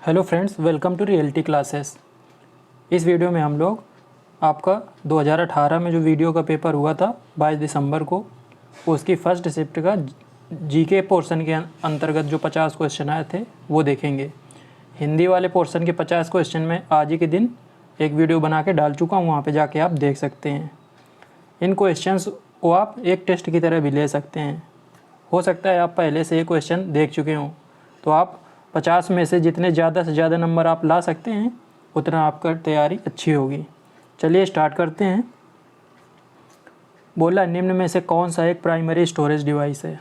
Hello friends, welcome to reality classes. इस वीडियो में हम लोग आपका 2018 में जो वीडियो का पेपर हुआ था 22 दिसंबर को, उसकी फर्स्ट शिफ्ट का जीके पोर्शन के अंतर्गत जो 50 क्वेश्चन आए थे वो देखेंगे। हिंदी वाले पोर्शन के 50 क्वेश्चन में आज ही के दिन एक वीडियो बना के डाल चुका हूँ, वहाँ पे जाके आप देख सकते हैं। इन क्वेश्चंस को आप एक टेस्ट की तरह भी ले सकते हैं। हो सकता है आप पहले से ये क्वेश्चन देख चुके हों, तो आप 50 में से जितने ज़्यादा से ज़्यादा नंबर आप ला सकते हैं उतना आपका तैयारी अच्छी होगी। चलिए स्टार्ट करते हैं। बोला निम्न में से कौन सा एक प्राइमरी स्टोरेज डिवाइस है।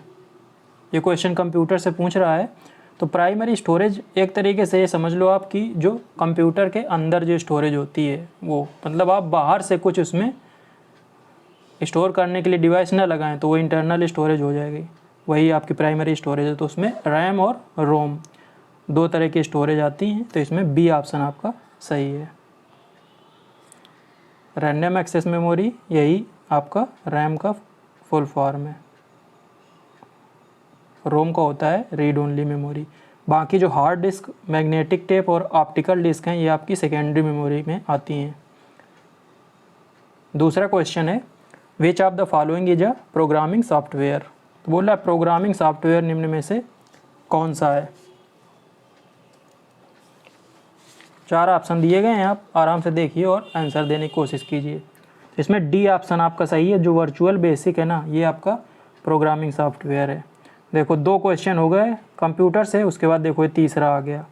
ये क्वेश्चन कंप्यूटर से पूछ रहा है। तो प्राइमरी स्टोरेज एक तरीके से ये समझ लो आपकी जो कंप्यूटर के अंदर जो स्टोरेज होती है वो, मतलब आप बाहर से कुछ उसमें स्टोर करने के लिए डिवाइस ना लगाएं तो वो इंटरनल स्टोरेज हो जाएगी, वही आपकी प्राइमरी स्टोरेज है। तो उसमें रैम और रोम दो तरह की स्टोरेज आती हैं, तो इसमें बी ऑप्शन आपका सही है। रैंडम एक्सेस मेमोरी यही आपका रैम का फुल फॉर्म है। रोम का होता है रीड ओनली मेमोरी। बाकी जो हार्ड डिस्क, मैग्नेटिक टेप और ऑप्टिकल डिस्क हैं ये आपकी सेकेंडरी मेमोरी में आती हैं। दूसरा क्वेश्चन है which of the following is a programming software. तो बोल रहा है प्रोग्रामिंग सॉफ्टवेयर निम्न में से कौन सा है। 4 ऑप्शन दिए गए हैं, आप आराम से देखिए और आंसर देने की कोशिश कीजिए। इसमें डी ऑप्शन आपका सही है, जो वर्चुअल बेसिक है ना, ये आपका प्रोग्रामिंग सॉफ्टवेयर है। देखो 2 क्वेश्चन हो गए कंप्यूटर से, उसके बाद देखो ये तीसरा आ गया।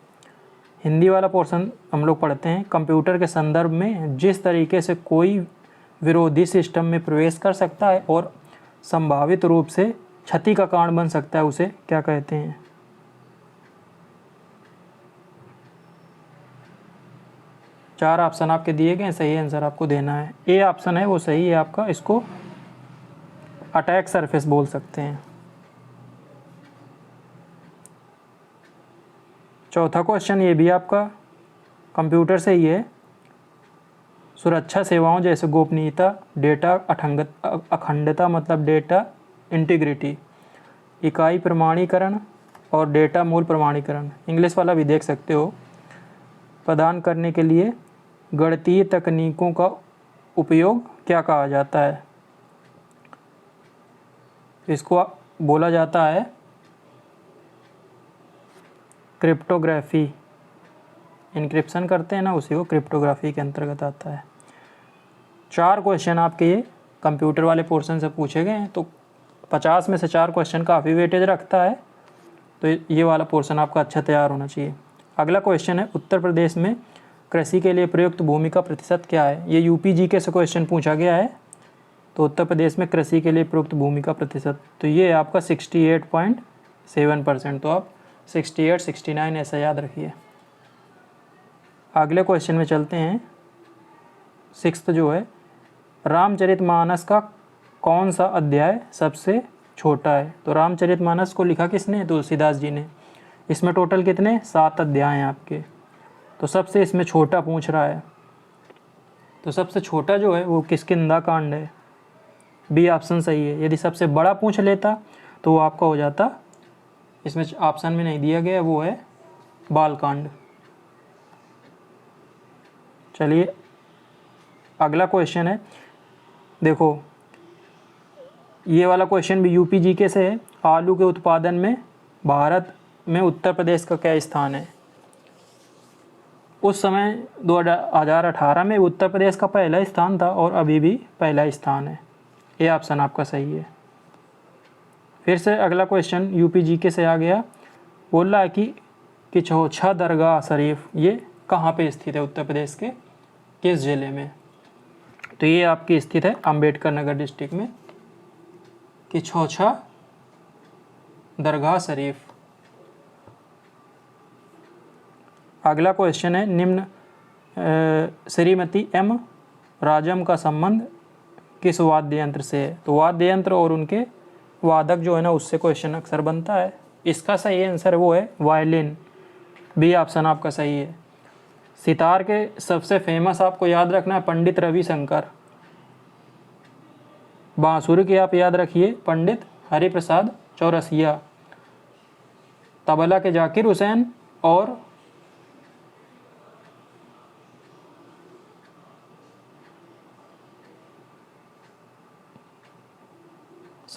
हिंदी वाला पोर्शन हम लोग पढ़ते हैं। कंप्यूटर के संदर्भ में जिस तरीके से कोई विरोधी सिस्टम में प्रवेश कर सकता है और संभावित रूप से क्षति का कारण बन सकता है, उसे क्या कहते हैं। चार ऑप्शन आपके दिए गए, सही आंसर आपको देना है। ए ऑप्शन है वो सही है आपका, इसको अटैक सरफेस बोल सकते हैं। चौथा क्वेश्चन ये भी आपका कंप्यूटर से ही है। सुरक्षा सेवाओं जैसे गोपनीयता, डेटा अखंडता मतलब डेटा इंटीग्रिटी, इकाई प्रमाणीकरण और डेटा मूल प्रमाणीकरण, इंग्लिश वाला भी देख सकते हो, प्रदान करने के लिए गणितीय तकनीकों का उपयोग क्या कहा जाता है। इसको बोला जाता है क्रिप्टोग्राफी। इनक्रिप्शन करते हैं ना, उसी को क्रिप्टोग्राफी के अंतर्गत आता है। 4 क्वेश्चन आपके ये कंप्यूटर वाले पोर्शन से पूछे गए हैं, तो 50 में से 4 क्वेश्चन काफ़ी वेटेज रखता है, तो ये वाला पोर्शन आपका अच्छा तैयार होना चाहिए। अगला क्वेश्चन है उत्तर प्रदेश में कृषि के लिए प्रयुक्त भूमि का प्रतिशत क्या है। ये यूपी जीके से क्वेश्चन पूछा गया है। तो उत्तर प्रदेश में कृषि के लिए प्रयुक्त भूमि का प्रतिशत, तो ये आपका 68.7%। तो आप 68, 69 ऐसा याद रखिए। अगले क्वेश्चन में चलते हैं। 6th जो है, रामचरितमानस का कौन सा अध्याय सबसे छोटा है। तो रामचरितमानस को लिखा किसने, तुलसीदास जी ने। इसमें टोटल कितने 7 अध्याय हैं आपके, तो सबसे इसमें छोटा पूछ रहा है। तो सबसे छोटा जो है वो किष्किंधा कांड है, बी ऑप्शन सही है। यदि सबसे बड़ा पूछ लेता तो वो आपका हो जाता, इसमें ऑप्शन में नहीं दिया गया, वो है बालकांड। चलिए अगला क्वेश्चन है, देखो ये वाला क्वेश्चन भी यूपी जीके से है। आलू के उत्पादन में भारत में उत्तर प्रदेश का क्या स्थान है। उस समय 2018 में उत्तर प्रदेश का पहला स्थान था और अभी भी पहला स्थान है। ये ऑप्शन आपका सही है। फिर से अगला क्वेश्चन यूपी जीके से आ गया। बोल रहा है कि चौछा दरगाह शरीफ ये कहाँ पे स्थित है, उत्तर प्रदेश के किस ज़िले में। तो ये आपकी स्थित है अंबेडकर नगर डिस्ट्रिक्ट में, कि चौछा दरगाह शरीफ। अगला क्वेश्चन है निम्न श्रीमती एम राजम का संबंध किस वाद्य यंत्र से है। तो वाद्य यंत्र और उनके वादक जो है ना, उससे क्वेश्चन अक्सर बनता है। इसका सही आंसर वो है वायलिन, बी ऑप्शन आपका सही है। सितार के सबसे फेमस आपको याद रखना है पंडित रविशंकर। बांसुरी की आप याद रखिए पंडित हरिप्रसाद चौरसिया। तबला के जाकिर हुसैन और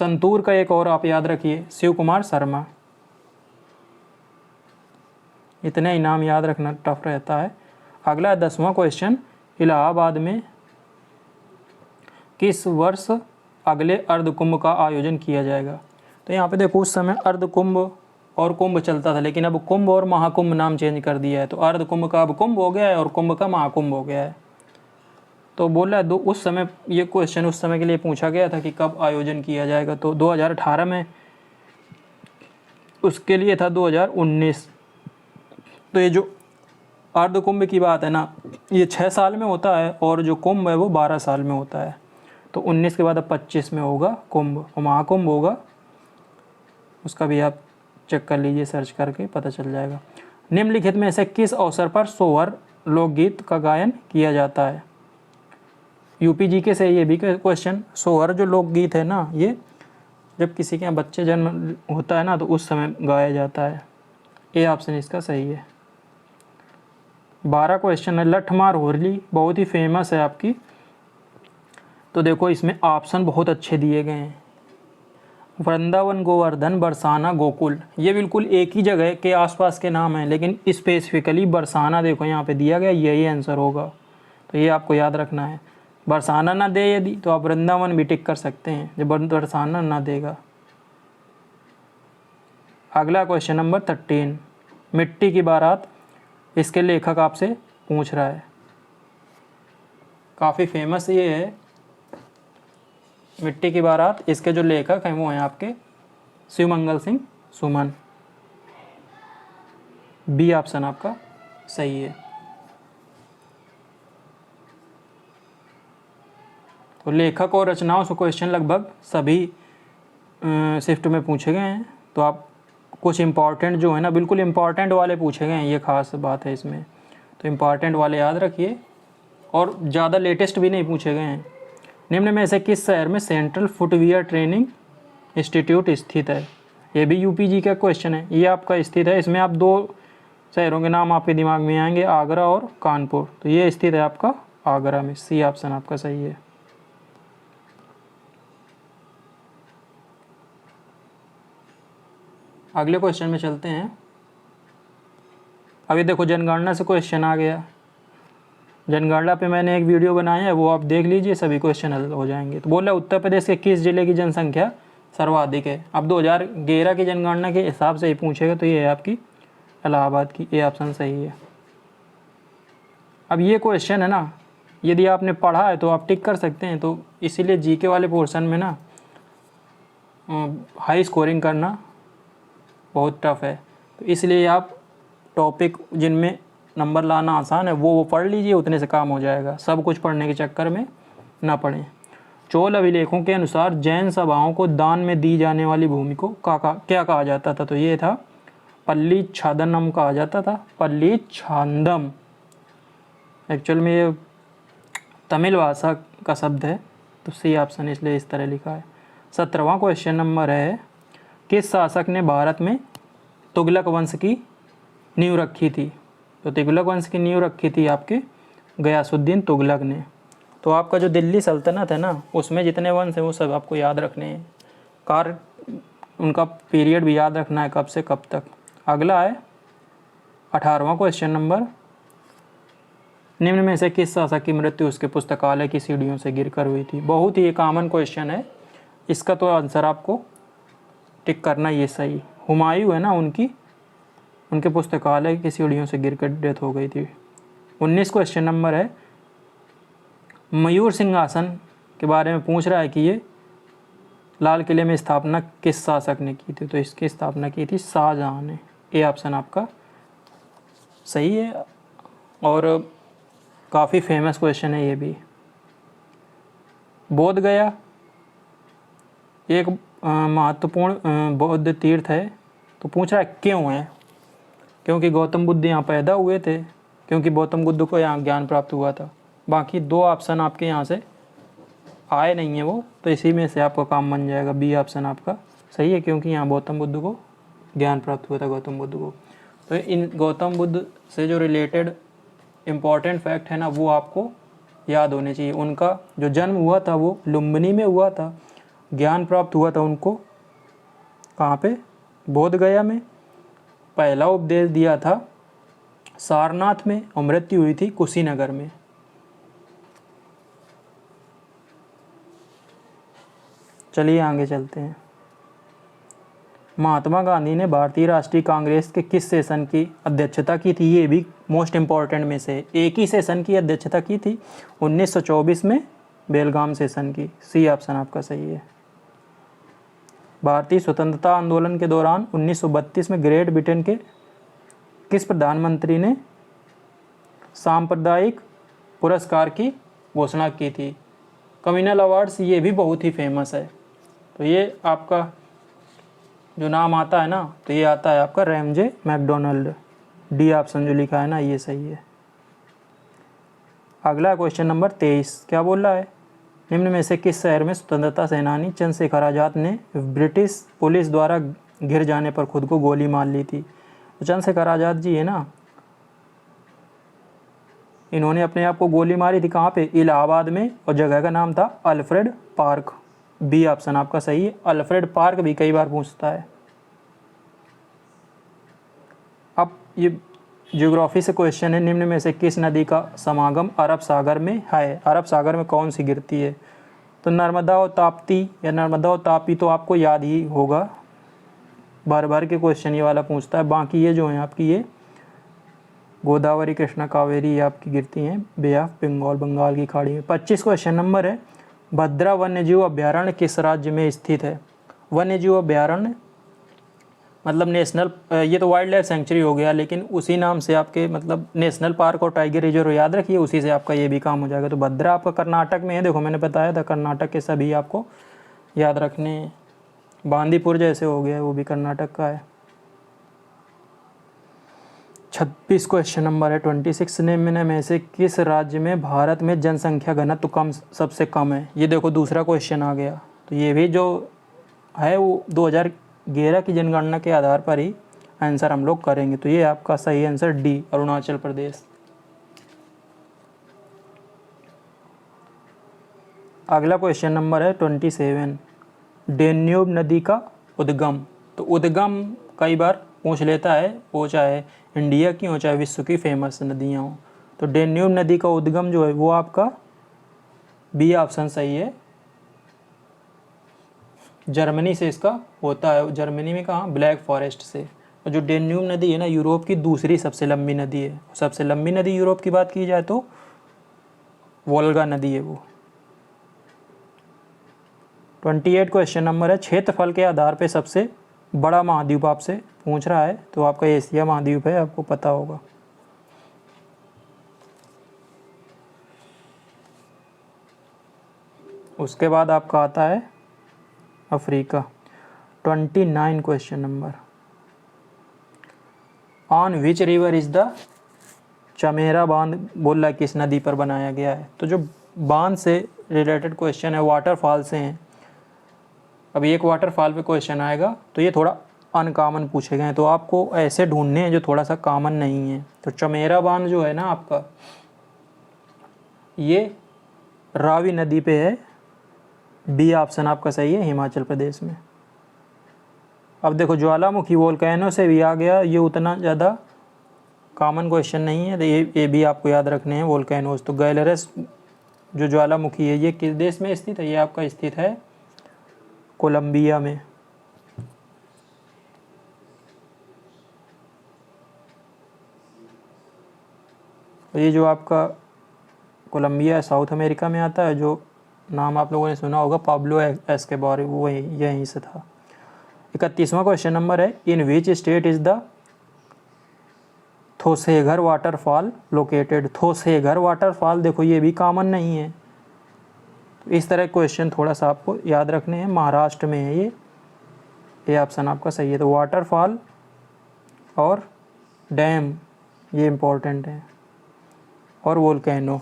संतूर का एक और आप याद रखिए, शिव कुमार शर्मा। इतने ही नाम याद रखना टफ रहता है। अगला 10वां क्वेश्चन, इलाहाबाद में किस वर्ष अगले अर्धकुंभ का आयोजन किया जाएगा? तो यहाँ पे देखो उस समय अर्धकुंभ और कुंभ चलता था, लेकिन अब कुंभ और महाकुंभ नाम चेंज कर दिया है, तो अर्धकुंभ का अब कुंभ हो गया है और कुंभ का महाकुंभ हो गया है। तो बोला है उस समय, ये क्वेश्चन उस समय के लिए पूछा गया था कि कब आयोजन किया जाएगा, तो 2018 में, उसके लिए था 2019। तो ये जो अर्धकुंभ की बात है ना, ये 6 साल में होता है और जो कुंभ है वो 12 साल में होता है। तो 19 के बाद अब 25 में होगा कुंभ और महाकुंभ होगा, उसका भी आप चेक कर लीजिए, सर्च करके पता चल जाएगा। निम्नलिखित में से किस अवसर पर सोहर लोकगीत का गायन किया जाता है? यूपी जीके से ये भी क्वेश्चन। सोहर जो लोकगीत है ना, ये जब किसी के यहाँ बच्चे जन्म होता है ना, तो उस समय गाया जाता है। ये ऑप्शन इसका सही है। 12 क्वेश्चन है, लठमार होली बहुत ही फेमस है आपकी। तो देखो इसमें ऑप्शन बहुत अच्छे दिए गए हैं। वृंदावन, गोवर्धन, बरसाना, गोकुल, ये बिल्कुल एक ही जगह के आसपास के नाम हैं, लेकिन स्पेसिफिकली बरसाना देखो यहाँ पे दिया गया, यही आंसर होगा। तो ये आपको याद रखना है। बरसाना ना दे यदि, तो आप वृंदावन भी टिक कर सकते हैं, जब बरसाना ना देगा। अगला क्वेश्चन नंबर 13, मिट्टी की बारात, इसके लेखक आपसे पूछ रहा है। काफ़ी फेमस ये है मिट्टी की बारात, इसके जो लेखक हैं वो हैं आपके शिवमंगल सिंह सुमन। बी ऑप्शन आपका सही है। तो लेखक और रचनाओं से क्वेश्चन लगभग सभी शिफ्ट में पूछे गए हैं। तो आप कुछ इम्पॉर्टेंट जो है ना, बिल्कुल इम्पॉर्टेंट वाले पूछे गए हैं, ये खास बात है इसमें। तो इम्पॉर्टेंट वाले याद रखिए, और ज़्यादा लेटेस्ट भी नहीं पूछे गए हैं। निम्न में से किस शहर में सेंट्रल फुटवियर ट्रेनिंग इंस्टीट्यूट स्थित है? ये भी यूपीजी का क्वेश्चन है। ये आपका स्थित है, इसमें आप 2 शहरों के नाम आपके दिमाग में आएंगे, आगरा और कानपुर। तो ये स्थित है आपका आगरा में। सी ऑप्शन आपका सही है। अगले क्वेश्चन में चलते हैं। अभी देखो जनगणना से क्वेश्चन आ गया। जनगणना पे मैंने एक वीडियो बनाया है, वो आप देख लीजिए, सभी क्वेश्चन हल हो जाएंगे। तो बोला उत्तर प्रदेश के किस जिले की जनसंख्या सर्वाधिक है? अब 2011 की जनगणना के हिसाब से ही पूछेगा, तो ये है आपकी इलाहाबाद की। ये ऑप्शन सही है। अब ये क्वेश्चन है ना, यदि आपने पढ़ा है तो आप टिक कर सकते हैं, तो इसीलिए जीके वाले पोर्शन में ना हाई स्कोरिंग करना बहुत टफ है। तो इसलिए आप टॉपिक जिनमें नंबर लाना आसान है वो पढ़ लीजिए, उतने से काम हो जाएगा। सब कुछ पढ़ने के चक्कर में ना पढ़ें। चोल अभिलेखों के अनुसार जैन सभाओं को दान में दी जाने वाली भूमि को क्या कहा जाता था? तो ये था पल्ली छादनम कहा जाता था। पल्ली छांदम एक्चुअल में ये तमिल भाषा का शब्द है, तो सी ऑप्शन इसलिए इस तरह लिखा है। 17वां क्वेश्चन नंबर है, किस शासक ने भारत में तुगलक वंश की नींव रखी थी? तो तुगलक वंश की नींव रखी थी आपके गयासुद्दीन तुगलक ने। तो आपका जो दिल्ली सल्तनत है ना, उसमें जितने वंश हैं वो सब आपको याद रखने हैं। उनका पीरियड भी याद रखना है, कब से कब तक। अगला है 18वां क्वेश्चन नंबर, निम्न में से किस शासक की मृत्यु उसके पुस्तकालय की सीढ़ियों से गिरकर हुई थी? बहुत ही कॉमन क्वेश्चन है, इसका तो आंसर आपको टिक करना ये सही। हुमायूं है ना, उनके पुस्तकालय की सीढ़ियों से गिरकर डेथ हो गई थी। 19 क्वेश्चन नंबर है, मयूर सिंहासन के बारे में पूछ रहा है कि ये लाल किले में स्थापना किस शासक ने की थी? तो इसकी स्थापना की थी शाहजहां ने। ये ऑप्शन आपका सही है, और काफ़ी फेमस क्वेश्चन है ये भी। बोध गया एक महत्वपूर्ण बौद्ध तीर्थ है, तो पूछ रहा है क्यों है? क्योंकि गौतम बुद्ध यहाँ पैदा हुए थे, क्योंकि गौतम बुद्ध को यहाँ ज्ञान प्राप्त हुआ था। बाकी 2 ऑप्शन आपके यहाँ से आए नहीं है वो, तो इसी में से आपका काम बन जाएगा। बी ऑप्शन आपका सही है, क्योंकि यहाँ गौतम बुद्ध को ज्ञान प्राप्त हुआ था, गौतम बुद्ध को। तो इन गौतम बुद्ध से जो रिलेटेड इम्पॉर्टेंट फैक्ट है ना, वो आपको याद होने चाहिए। उनका जो जन्म हुआ था वो लुम्बिनी में हुआ था, ज्ञान प्राप्त हुआ था उनको कहाँ पे? बोध गया में। पहला उपदेश दिया था सारनाथ में और मृत्यु हुई थी कुशीनगर में। चलिए आगे चलते हैं। महात्मा गांधी ने भारतीय राष्ट्रीय कांग्रेस के किस सेशन की अध्यक्षता की थी? ये भी मोस्ट इम्पॉर्टेंट में से एक ही सेशन की अध्यक्षता की थी, 1924 में बेलगाम सेशन की। सी ऑप्शन आपका सही है। भारतीय स्वतंत्रता आंदोलन के दौरान 1932 में ग्रेट ब्रिटेन के किस प्रधानमंत्री ने सांप्रदायिक पुरस्कार की घोषणा की थी? कम्युनल अवार्ड्स, ये भी बहुत ही फेमस है। तो ये आपका जो नाम आता है ना, तो ये आता है आपका रैमजे मैकडोनाल्ड। डी ऑप्शन जो लिखा है ना, ये सही है। अगला क्वेश्चन नंबर 23 क्या बोल रहा है? निम्न में से किस शहर में स्वतंत्रता सेनानी चंद्रशेखर आज़ाद ने ब्रिटिश पुलिस द्वारा घिर जाने पर खुद को गोली मार ली थी? तो चंद्रशेखर आज़ाद जी है ना, इन्होंने अपने आप को गोली मारी थी कहाँ पे? इलाहाबाद में, और जगह का नाम था अल्फ्रेड पार्क। बी ऑप्शन आपका सही है। अल्फ्रेड पार्क भी कई बार पूछता है। अब ये ज्योग्राफी से क्वेश्चन है, निम्न में से किस नदी का समागम अरब सागर में है? अरब सागर में कौन सी गिरती है? तो नर्मदा और ताप्ती या नर्मदा और तापी तो आपको याद ही होगा, बार बार के क्वेश्चन ये वाला पूछता है। बाकी ये जो है आपकी, ये गोदावरी, कृष्णा, कावेरी, ये आपकी गिरती हैं बे ऑफ बंगाल, बंगाल की खाड़ी में। 25 क्वेश्चन नंबर है, भद्रा वन्यजीव अभ्यारण्य किस राज्य में स्थित है? वन्यजीव अभ्यारण्य मतलब नेशनल, ये तो वाइल्ड लाइफ सेंचुरी हो गया, लेकिन उसी नाम से आपके मतलब नेशनल पार्क और टाइगर रिजर्व याद रखिए, उसी से आपका ये भी काम हो जाएगा। तो भद्रा आपका कर्नाटक में है। देखो मैंने बताया था कर्नाटक के सभी आपको याद रखने हैं। बांदीपुर जैसे हो गया, वो भी कर्नाटक का है। 26 क्वेश्चन नंबर है 26, निम्न में से किस राज्य में भारत में जनसंख्या घनत्व सबसे कम है? ये देखो दूसरा क्वेश्चन आ गया। तो ये भी जो है वो 2011 की जनगणना के आधार पर ही आंसर हम लोग करेंगे। तो ये आपका सही आंसर डी, अरुणाचल प्रदेश। अगला क्वेश्चन नंबर है 27, डेन्यूब नदी का उद्गम। तो उद्गम कई बार पूछ लेता है, वो चाहे इंडिया की हो चाहे विश्व की फेमस नदियाँ हों। तो डेन्यूब नदी का उद्गम जो है वो आपका बी ऑप्शन सही है, जर्मनी से इसका होता है। जर्मनी में कहाँ? ब्लैक फॉरेस्ट से। और जो डेन्यूब नदी है ना, यूरोप की दूसरी सबसे लंबी नदी है। सबसे लंबी नदी यूरोप की बात की जाए तो वोल्गा नदी है वो। 28 क्वेश्चन नंबर है, क्षेत्रफल के आधार पे सबसे बड़ा महाद्वीप आपसे पूछ रहा है। तो आपका एशिया महाद्वीप है, आपको पता होगा। उसके बाद आपका आता है Africa. 29 question number, on which river is the Chamera बांध बोल रहा है किस नदी पर बनाया गया है? तो जो बांध से रिलेटेड क्वेश्चन है, वाटरफॉल से हैं। अभी एक वाटरफॉल पे क्वेश्चन आएगा, तो ये थोड़ा अनकॉमन पूछे गए हैं, तो आपको ऐसे ढूंढने हैं जो थोड़ा सा कॉमन नहीं है। तो चमेरा बांध जो है ना आपका, ये रावी नदी पे है। बी ऑप्शन आपका सही है, हिमाचल प्रदेश में। अब देखो ज्वालामुखी वोल्केनो से भी आ गया, ये उतना ज़्यादा कॉमन क्वेश्चन नहीं है, तो ये भी आपको याद रखने हैं वोल्केनोज। तो गैलरस जो ज्वालामुखी है, ये किस देश में स्थित है? ये आपका स्थित है कोलंबिया में। तो ये जो आपका कोलंबिया साउथ अमेरिका में आता है, जो नाम आप लोगों ने सुना होगा पाब्लो एस्कोबार, वो यहीं से था। 31वां क्वेश्चन नंबर है, in which state is the Thoseghar waterfall located? Thoseghar waterfall देखो ये भी कॉमन नहीं है, तो इस तरह क्वेश्चन थोड़ा सा आपको याद रखने हैं। महाराष्ट्र में है ये ऑप्शन आपका सही है। तो वाटरफॉल और डैम ये इम्पोर्टेंट है, और वोल्केनो।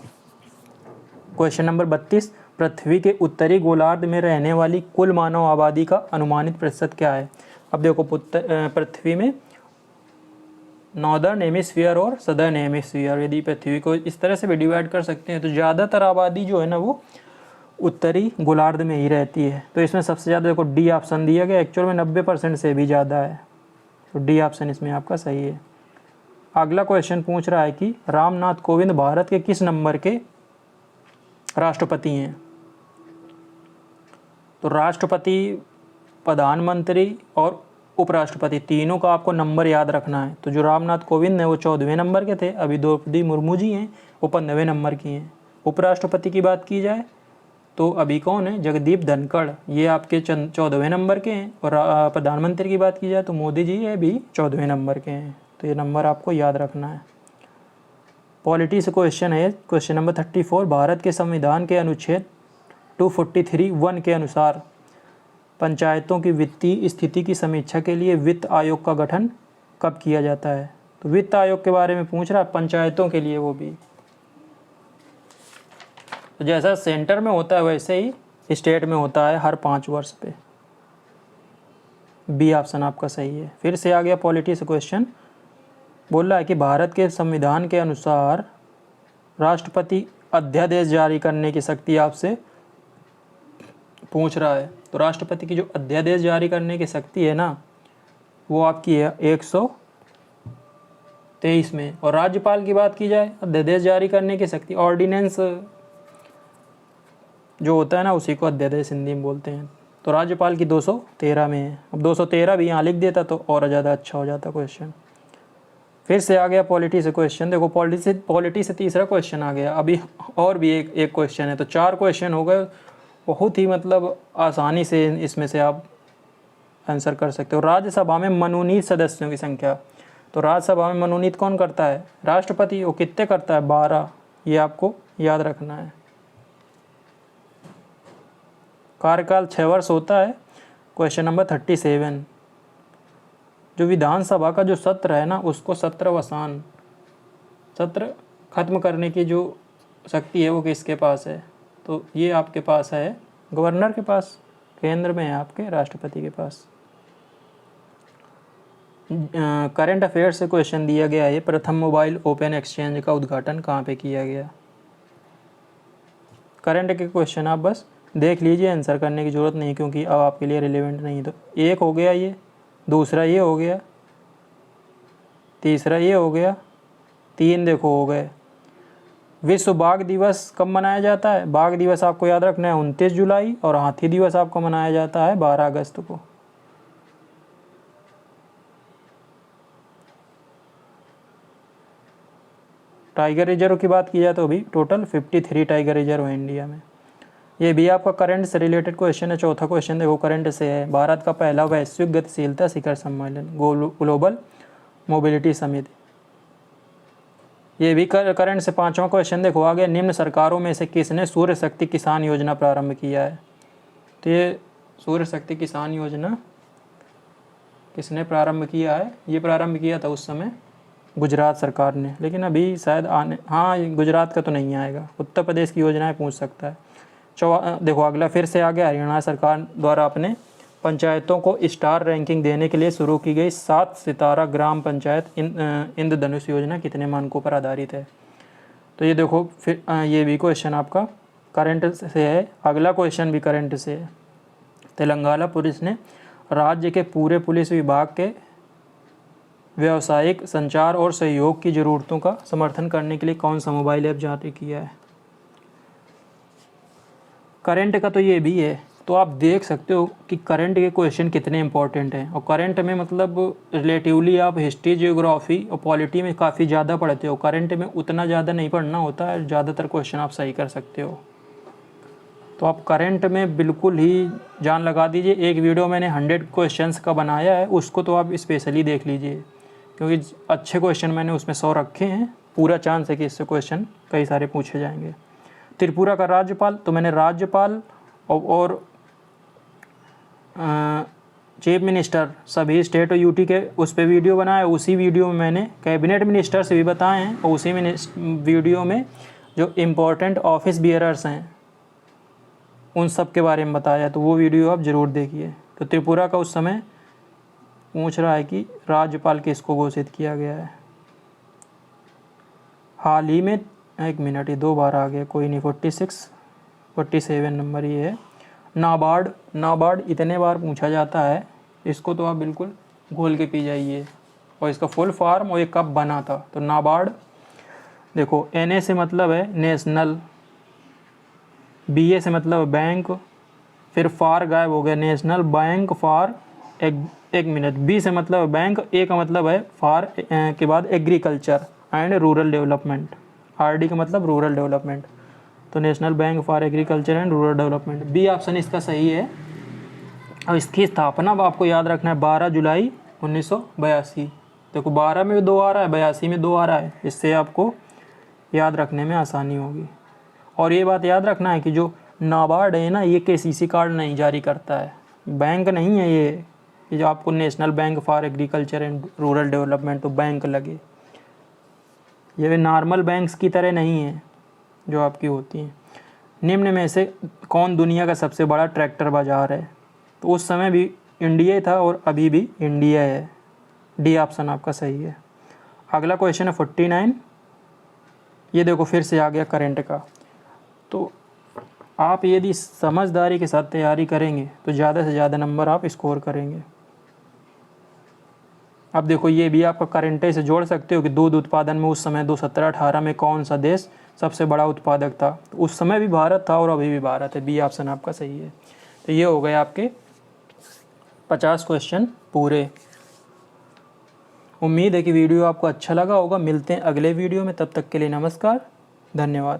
क्वेश्चन नंबर 32, पृथ्वी के उत्तरी गोलार्ध में रहने वाली कुल मानव आबादी का अनुमानित प्रतिशत क्या है? अब देखो पृथ्वी में नॉर्दर्न हेमिस्फीयर और सदर्न हेमिस्फीयर, यदि पृथ्वी को इस तरह से भी डिवाइड कर सकते हैं, तो ज़्यादातर आबादी जो है ना वो उत्तरी गोलार्ध में ही रहती है। तो इसमें सबसे ज़्यादा देखो डी ऑप्शन दिया गया, एक्चुअल में 90% से भी ज़्यादा है, तो डी ऑप्शन इसमें आपका सही है। अगला क्वेश्चन पूछ रहा है कि रामनाथ कोविंद भारत के किस नंबर के राष्ट्रपति हैं। तो राष्ट्रपति, प्रधानमंत्री और उपराष्ट्रपति तीनों का आपको नंबर याद रखना है। तो जो रामनाथ कोविंद हैं वो 14वें नंबर के थे, अभी द्रौपदी मुर्मू जी हैं वो 15वें नंबर की हैं। उपराष्ट्रपति की बात की जाए तो अभी कौन है, जगदीप धनखड़, ये आपके 14वें नंबर के हैं। और प्रधानमंत्री की बात की जाए तो मोदी जी ये भी 14वें नंबर के हैं। तो ये नंबर आपको याद रखना है। पॉलिटी से क्वेश्चन है, क्वेश्चन नंबर 34, भारत के संविधान के अनुच्छेद 243(1) के अनुसार पंचायतों की वित्तीय स्थिति की समीक्षा के लिए वित्त आयोग का गठन कब किया जाता है। तो वित्त आयोग के बारे में पूछ रहा है, पंचायतों के लिए वो भी। तो जैसा सेंटर में होता है वैसे ही स्टेट में होता है हर 5 वर्ष पे। बी ऑप्शन आपका सही है। फिर से आ गया पॉलिटी से क्वेश्चन, बोल रहा है कि भारत के संविधान के अनुसार राष्ट्रपति अध्यादेश जारी करने की शक्ति आपसे पूछ रहा है। तो राष्ट्रपति की जो अध्यादेश जारी करने की शक्ति है ना, वो आपकी है 123 में। और राज्यपाल की बात की जाए, अध्यादेश जारी करने की शक्ति, ऑर्डिनेंस जो होता है ना उसी को अध्यादेश हिंदी में बोलते हैं। तो राज्यपाल की 213 में है। अब 213 भी यहाँ लिख देता तो और ज़्यादा अच्छा हो जाता क्वेश्चन। फिर से आ गया पॉलिटी से क्वेश्चन, देखो पॉलिटी से तीसरा क्वेश्चन आ गया। अभी और भी एक क्वेश्चन है, तो 4 क्वेश्चन हो गए। बहुत ही मतलब आसानी से इसमें से आप आंसर कर सकते हो। राज्यसभा में मनोनीत सदस्यों की संख्या, तो राज्यसभा में मनोनीत कौन करता है, राष्ट्रपति। वो कितने करता है, 12, ये आपको याद रखना है। कार्यकाल 6 वर्ष होता है। क्वेश्चन नंबर 37, जो विधानसभा का जो सत्र है ना उसको सत्रवसान, सत्र खत्म करने की जो शक्ति है वो किसके पास है। तो ये आपके पास है गवर्नर के पास, केंद्र में है आपके राष्ट्रपति के पास। करंट अफेयर से क्वेश्चन दिया गया है, प्रथम मोबाइल ओपन एक्सचेंज का उद्घाटन कहाँ पे किया गया। करंट के क्वेश्चन आप बस देख लीजिए, आंसर करने की ज़रूरत नहीं क्योंकि अब आपके लिए रिलेवेंट नहीं। तो एक हो गया ये, दूसरा ये हो गया, तीसरा ये हो गया, 3 देखो हो गए। विश्व बाघ दिवस कब मनाया जाता है, बाघ दिवस आपको याद रखना है 29 जुलाई, और हाथी दिवस आपको मनाया जाता है 12 अगस्त को। टाइगर रिजर्व की बात की जाए तो अभी टोटल 53 टाइगर रिजर्व है इंडिया में। ये भी आपका करंट से रिलेटेड क्वेश्चन है। चौथा क्वेश्चन देखो करंट से है, भारत का पहला वैश्विक गतिशीलता शिखर सम्मेलन, ग्लोबल मोबिलिटी समिति। ये भी करंट से। 5वां क्वेश्चन देखो आगे, निम्न सरकारों में से किसने सूर्य शक्ति किसान योजना प्रारंभ किया है। तो ये सूर्य शक्ति किसान योजना किसने प्रारंभ किया है, ये प्रारंभ किया था उस समय गुजरात सरकार ने, लेकिन अभी शायद गुजरात का तो नहीं आएगा, उत्तर प्रदेश की योजनाएं पूछ सकता है। देखो अगला फिर से आ गया, हरियाणा सरकार द्वारा अपने पंचायतों को स्टार रैंकिंग देने के लिए शुरू की गई 7 सितारा ग्राम पंचायत इंद्रधनुष योजना कितने मानकों पर आधारित है। तो ये देखो फिर ये भी क्वेश्चन आपका करंट से है। अगला क्वेश्चन भी करंट से है। तेलंगाना पुलिस ने राज्य के पूरे पुलिस विभाग के व्यावसायिक संचार और सहयोग की ज़रूरतों का समर्थन करने के लिए कौन सा मोबाइल ऐप जारी किया है। करंट का तो ये भी है। तो आप देख सकते हो कि करंट के क्वेश्चन कितने इंपॉर्टेंट हैं। और करंट में मतलब रिलेटिवली आप हिस्ट्री, जियोग्राफी और पॉलिटी में काफ़ी ज़्यादा पढ़ते हो, करंट में उतना ज़्यादा नहीं पढ़ना होता है, ज़्यादातर क्वेश्चन आप सही कर सकते हो। तो आप करंट में बिल्कुल ही जान लगा दीजिए। एक वीडियो मैंने 100 क्वेश्चंस का बनाया है, उसको तो आप स्पेशली देख लीजिए क्योंकि अच्छे क्वेश्चन मैंने उसमें 100 रखे हैं। पूरा चांस है कि इससे क्वेश्चन कई सारे पूछे जाएंगे। त्रिपुरा का राज्यपाल, तो मैंने राज्यपाल और चीफ मिनिस्टर सभी स्टेट और यूटी के उस पर वीडियो बनाया। उसी वीडियो में मैंने कैबिनेट मिनिस्टर से भी बताए हैं और उसी वीडियो में जो इम्पोर्टेंट ऑफिस बियरर्स हैं उन सब के बारे में बताया। तो वो वीडियो आप ज़रूर देखिए। तो त्रिपुरा का उस समय पूछ रहा है कि राज्यपाल किसको घोषित किया गया है। हाल ही में, एक मिनट, ये 2 बार आ गया, कोई नहीं, 46 47 नंबर ये है। नाबार्ड, नाबार्ड इतने बार पूछा जाता है, इसको तो आप बिल्कुल घोल के पी जाइए। और इसका फुल फॉर्म और ये कब बना था, तो नाबार्ड देखो, NA से मतलब है नेशनल, BA से मतलब बैंक, फिर फार गायब हो गया, नेशनल बैंक फॉर एक मिनट, B से मतलब बैंक, A का मतलब है फार के बाद agriculture and rural development, RD का मतलब रूरल डेवलपमेंट, तो national bank for agriculture and rural development, B option इसका सही है। और इसकी स्थापना अब आपको याद रखना है 12 जुलाई 1982। देखो 12 में 2 आ रहा है, 82 में 2 आ रहा है, इससे आपको याद रखने में आसानी होगी। और ये बात याद रखना है कि जो नाबार्ड है ना, ये KCC कार्ड नहीं जारी करता है, बैंक नहीं है ये जो आपको national bank for agriculture and rural development तो बैंक लगे, ये नॉर्मल बैंक्स की तरह नहीं है जो आपकी होती हैं। निम्न में से कौन दुनिया का सबसे बड़ा ट्रैक्टर बाजार है, तो उस समय भी इंडिया था और अभी भी इंडिया है, D ऑप्शन आपका सही है। अगला क्वेश्चन है 49, ये देखो फिर से आ गया करंट का। तो आप यदि समझदारी के साथ तैयारी करेंगे तो ज़्यादा से ज़्यादा नंबर आप स्कोर करेंगे। अब देखो ये भी आपका करंट से जोड़ सकते हो कि दूध उत्पादन में उस समय 2017-18 में कौन सा देश सबसे बड़ा उत्पादक था, तो उस समय भी भारत था और अभी भी भारत है, B ऑप्शन आपका सही है। तो ये हो गए आपके 50 क्वेश्चन पूरे। उम्मीद है कि वीडियो आपको अच्छा लगा होगा। मिलते हैं अगले वीडियो में, तब तक के लिए नमस्कार, धन्यवाद।